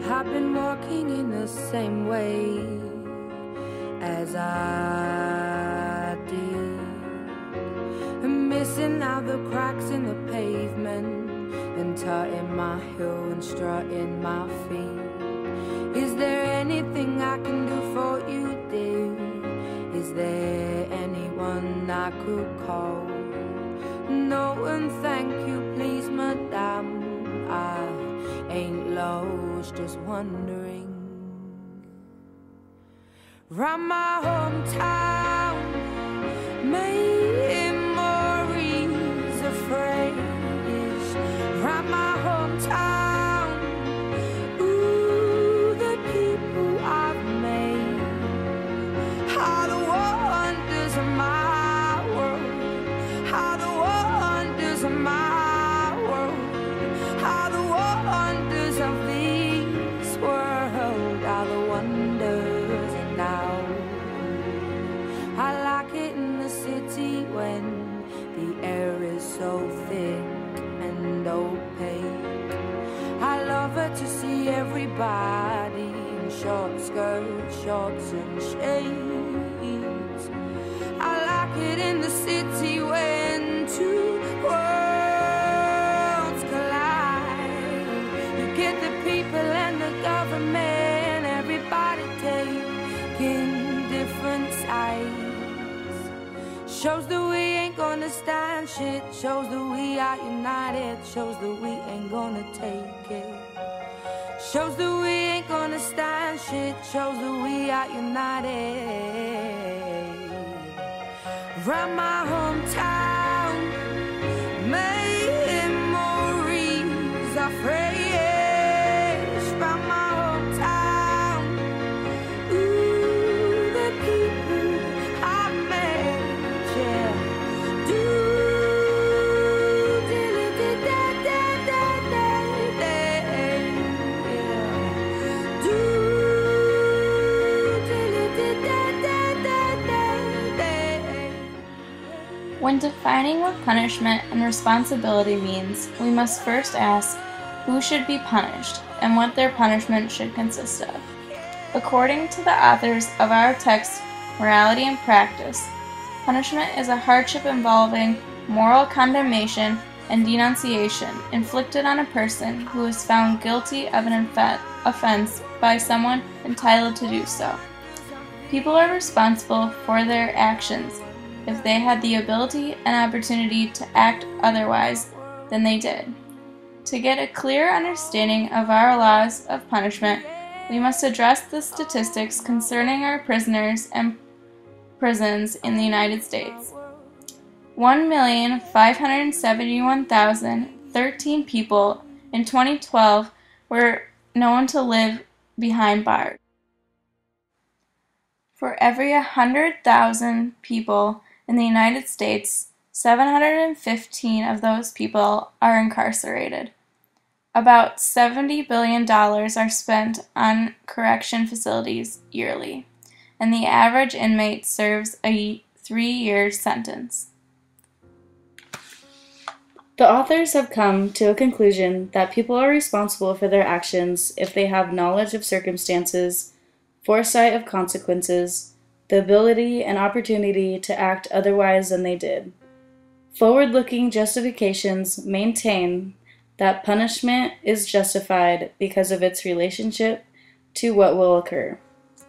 I've been walking in the same way as I did, and missing out the cracks in the pavement, and tutting my heel and strutting my feet. Is there anything I can do for you, dear? Is there anyone I could call? No, and thank you, please, madame. I ain't lost, just wondering. Round my hometown, memories of phrase. Round my hometown, ooh, the people I've made are the wonders of my world, are the wonders of my world, are the wonders of this world, are the wonders. And now I like it in the city when the air is so thick and opaque. I love it to see everybody in short skirts, shorts and shades. I like it in the city when two worlds collide. You get the people and the government, everybody taking different sides. Shows that we ain't gonna stand shit, shows that we are united, shows that we ain't gonna take it. Shows that we ain't gonna stand shit, shows that we are united. Round my hometown, memories are fresh. Round my hometown, ooh, the people I met, yeah. Do When defining what punishment and responsibility means, we must first ask who should be punished and what their punishment should consist of. According to the authors of our text, Morality and Practice, punishment is a hardship involving moral condemnation and denunciation inflicted on a person who is found guilty of an offense by someone entitled to do so. People are responsible for their actions if they had the ability and opportunity to act otherwise than they did. To get a clear understanding of our laws of punishment, we must address the statistics concerning our prisoners and prisons in the United States. 1,571,013 people in 2012 were known to live behind bars. For every 100,000 people in the United States, 715 of those people are incarcerated. About $70 billion are spent on correction facilities yearly, and the average inmate serves a 3-year sentence. The authors have come to a conclusion that people are responsible for their actions if they have knowledge of circumstances, foresight of consequences, the ability and opportunity to act otherwise than they did. Forward-looking justifications maintain that punishment is justified because of its relationship to what will occur.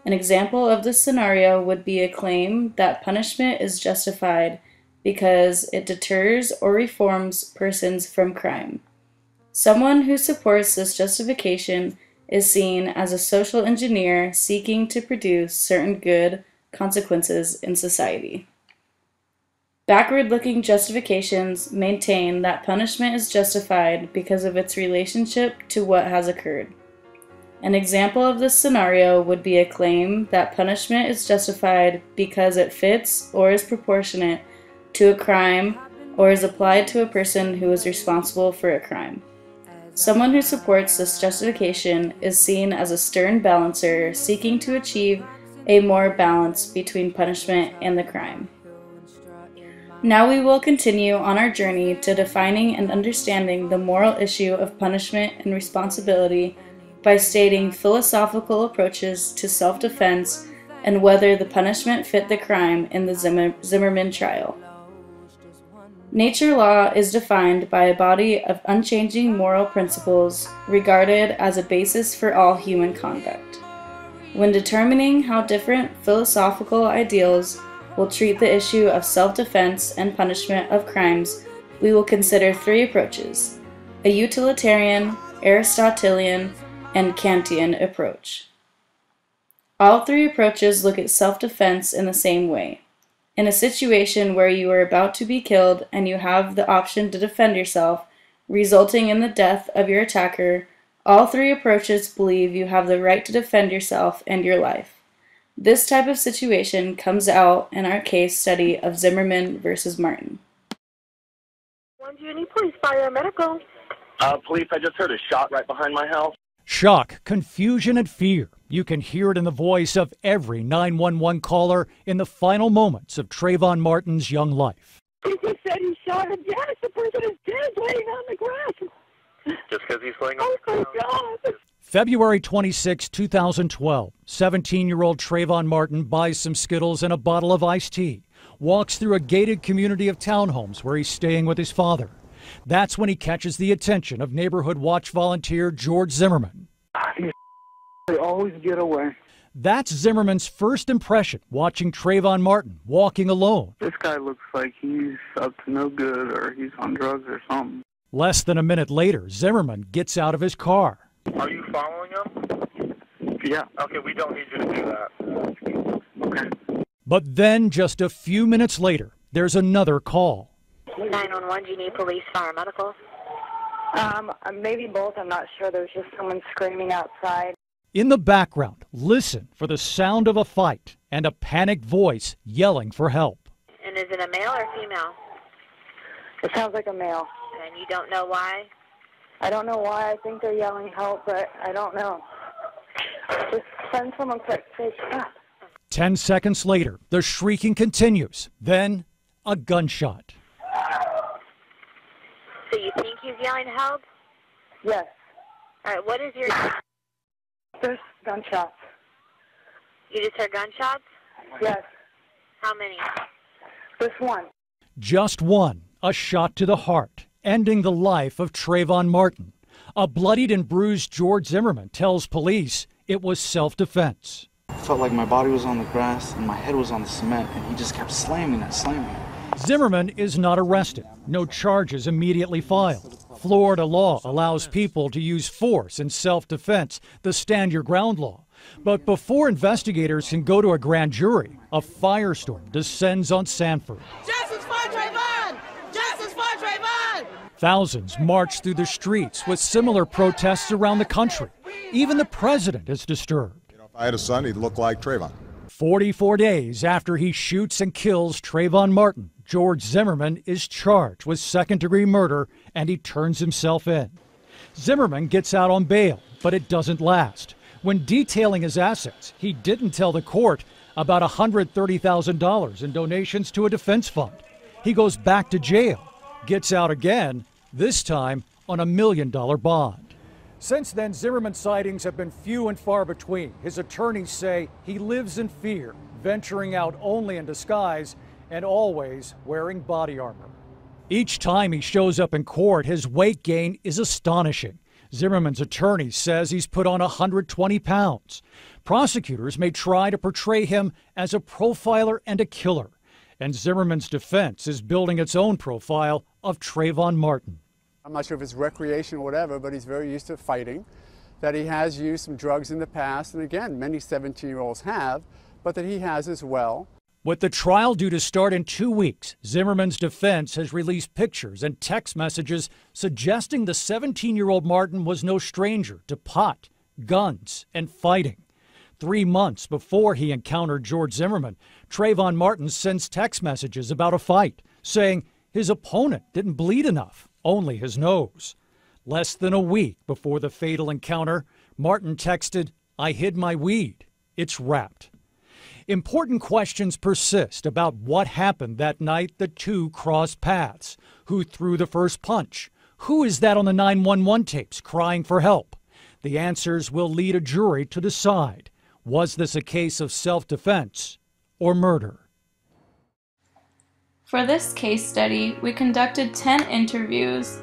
An example of this scenario would be a claim that punishment is justified because it deters or reforms persons from crime. Someone who supports this justification is seen as a social engineer seeking to produce certain good consequences in society. Backward-looking justifications maintain that punishment is justified because of its relationship to what has occurred. An example of this scenario would be a claim that punishment is justified because it fits or is proportionate to a crime or is applied to a person who is responsible for a crime. Someone who supports this justification is seen as a stern balancer seeking to achieve a more balance between punishment and the crime. Now we will continue on our journey to defining and understanding the moral issue of punishment and responsibility by stating philosophical approaches to self-defense and whether the punishment fit the crime in the Zimmerman trial. Nature law is defined by a body of unchanging moral principles regarded as a basis for all human conduct. When determining how different philosophical ideals will treat the issue of self-defense and punishment of crimes, we will consider three approaches: a utilitarian, Aristotelian, and Kantian approach. All three approaches look at self-defense in the same way. In a situation where you are about to be killed and you have the option to defend yourself, resulting in the death of your attacker, all three approaches believe you have the right to defend yourself and your life. This type of situation comes out in our case study of Zimmerman versus Martin. Do you need police, fire, medical? Police, I just heard a shot right behind my house. Shock, confusion, and fear. You can hear it in the voice of every 911 caller in the final moments of Trayvon Martin's young life. He just said he shot him. Yes, the person is dead, laying on the grass. Just because he's laying on the ground. Oh, my God. February 26, 2012, 17-year-old Trayvon Martin buys some Skittles and a bottle of iced tea, walks through a gated community of townhomes where he's staying with his father. That's when he catches the attention of neighborhood watch volunteer George Zimmerman. They always get away. That's Zimmerman's first impression watching Trayvon Martin walking alone. This guy looks like he's up to no good or he's on drugs or something. Less than a minute later, Zimmerman gets out of his car. Are you following him? Yeah. Okay, we don't need you to do that. Okay. But then, just a few minutes later, there's another call. 911, do you need police, fire, medical? Maybe both. I'm not sure. There's just someone screaming outside. In the background, listen for the sound of a fight and a panicked voice yelling for help. And is it a male or female? It sounds like a male. And you don't know why? I don't know why. I think they're yelling help, but I don't know. Just send someone quick. Say stop. 10 seconds later, the shrieking continues. Then, a gunshot. So you think he's yelling help? Yes. All right, what is your... There's gunshots. You just heard gunshots? Yes. How many? This one. Just one, a shot to the heart, ending the life of Trayvon Martin. A bloodied and bruised George Zimmerman tells police it was self-defense. I felt like my body was on the grass and my head was on the cement, and he just kept slamming it. Zimmerman is not arrested. No charges immediately filed. Florida law allows people to use force in self-defense, the stand your ground law. But before investigators can go to a grand jury, a firestorm descends on Sanford. Justice for Trayvon! Justice for Trayvon! Thousands march through the streets with similar protests around the country. Even the president is disturbed. If I had a son, he'd look like Trayvon. 44 days after he shoots and kills Trayvon Martin, George Zimmerman is charged with second-degree murder, and he turns himself in. Zimmerman gets out on bail, but it doesn't last. When detailing his assets, he didn't tell the court about $130,000 in donations to a defense fund. He goes back to jail, gets out again, this time on $1 million bond. Since then, Zimmerman's sightings have been few and far between. His attorneys say he lives in fear, venturing out only in disguise and always wearing body armor. Each time he shows up in court, his weight gain is astonishing. Zimmerman's attorney says he's put on 120 pounds. Prosecutors may try to portray him as a profiler and a killer. And Zimmerman's defense is building its own profile of Trayvon Martin. I'm not sure if it's recreation or whatever, but he's very used to fighting, that he has used some drugs in the past, and again, many 17-year-olds have, but that he has as well. With the trial due to start in 2 weeks, Zimmerman's defense has released pictures and text messages suggesting the 17-year-old Martin was no stranger to pot, guns, and fighting. 3 months before he encountered George Zimmerman, Trayvon Martin sends text messages about a fight, saying his opponent didn't bleed enough, only his nose. Less than a week before the fatal encounter, Martin texted, "I hid my weed. It's wrapped." Important questions persist about what happened that night the two crossed paths. Who threw the first punch? Who is that on the 911 tapes crying for help? The answers will lead a jury to decide, was this a case of self-defense or murder? For this case study, we conducted 10 interviews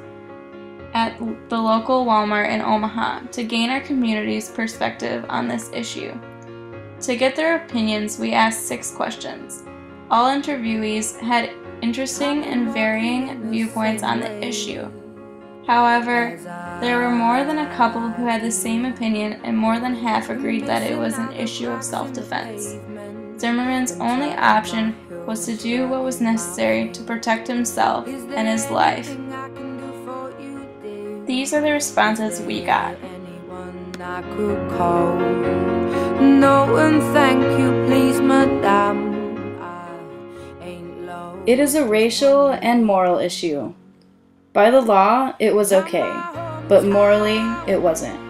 at the local Walmart in Omaha to gain our community's perspective on this issue. To get their opinions, we asked 6 questions. All interviewees had interesting and varying viewpoints on the issue. However, there were more than a couple who had the same opinion, and more than half agreed that it was an issue of self-defense. Zimmerman's only option was to do what was necessary to protect himself and his life. These are the responses we got. I could call. No and thank you, please, madame. It is a racial and moral issue. By the law, it was okay, but morally, it wasn't.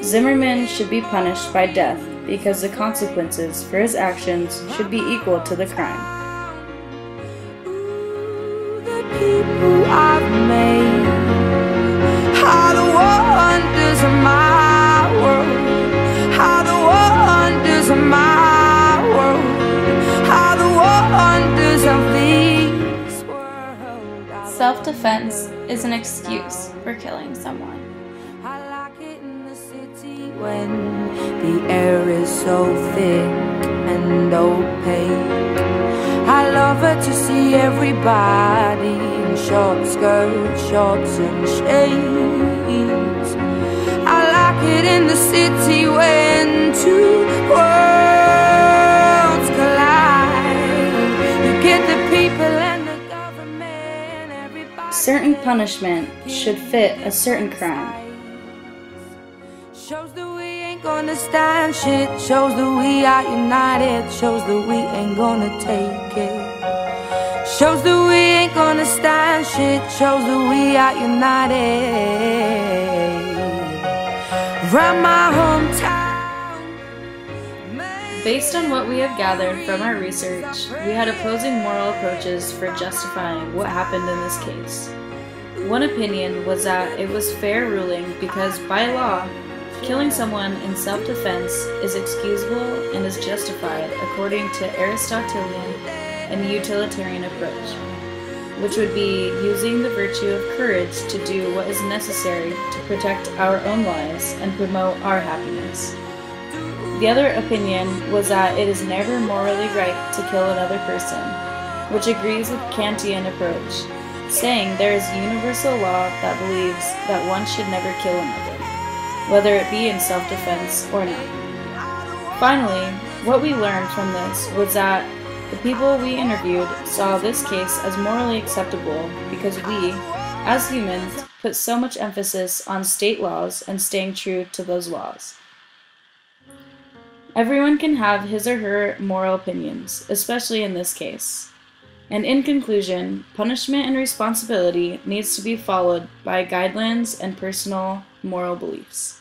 Zimmerman should be punished by death because the consequences for his actions should be equal to the crime. The people I've made, how the wonders of my world, how the wonders of my world, how the wonders of this world. Self-defense is an excuse for killing someone. I like it in the city when the air is so thick and opaque. I love it to see everybody in short skirts, shorts and shades. I like it in the city when two worlds collide. You get the people and the government, everybody. Certain punishment should fit a certain crime. Shows that we ain't gonna stand shit. Shows that we are united. Shows that we ain't gonna take it. Shows that we ain't gonna stand shit. Shows that we are united. Round my hometown. Based on what we have gathered from our research, we had opposing moral approaches for justifying what happened in this case. One opinion was that it was fair ruling because, by law, killing someone in self-defense is excusable and is justified according to Aristotelian and the utilitarian approach, which would be using the virtue of courage to do what is necessary to protect our own lives and promote our happiness. The other opinion was that it is never morally right to kill another person, which agrees with Kantian approach, saying there is universal law that believes that one should never kill another, whether it be in self-defense or not. Finally, what we learned from this was that the people we interviewed saw this case as morally acceptable because we, as humans, put so much emphasis on state laws and staying true to those laws. Everyone can have his or her moral opinions, especially in this case. And in conclusion, punishment and responsibility needs to be followed by guidelines and personal moral beliefs.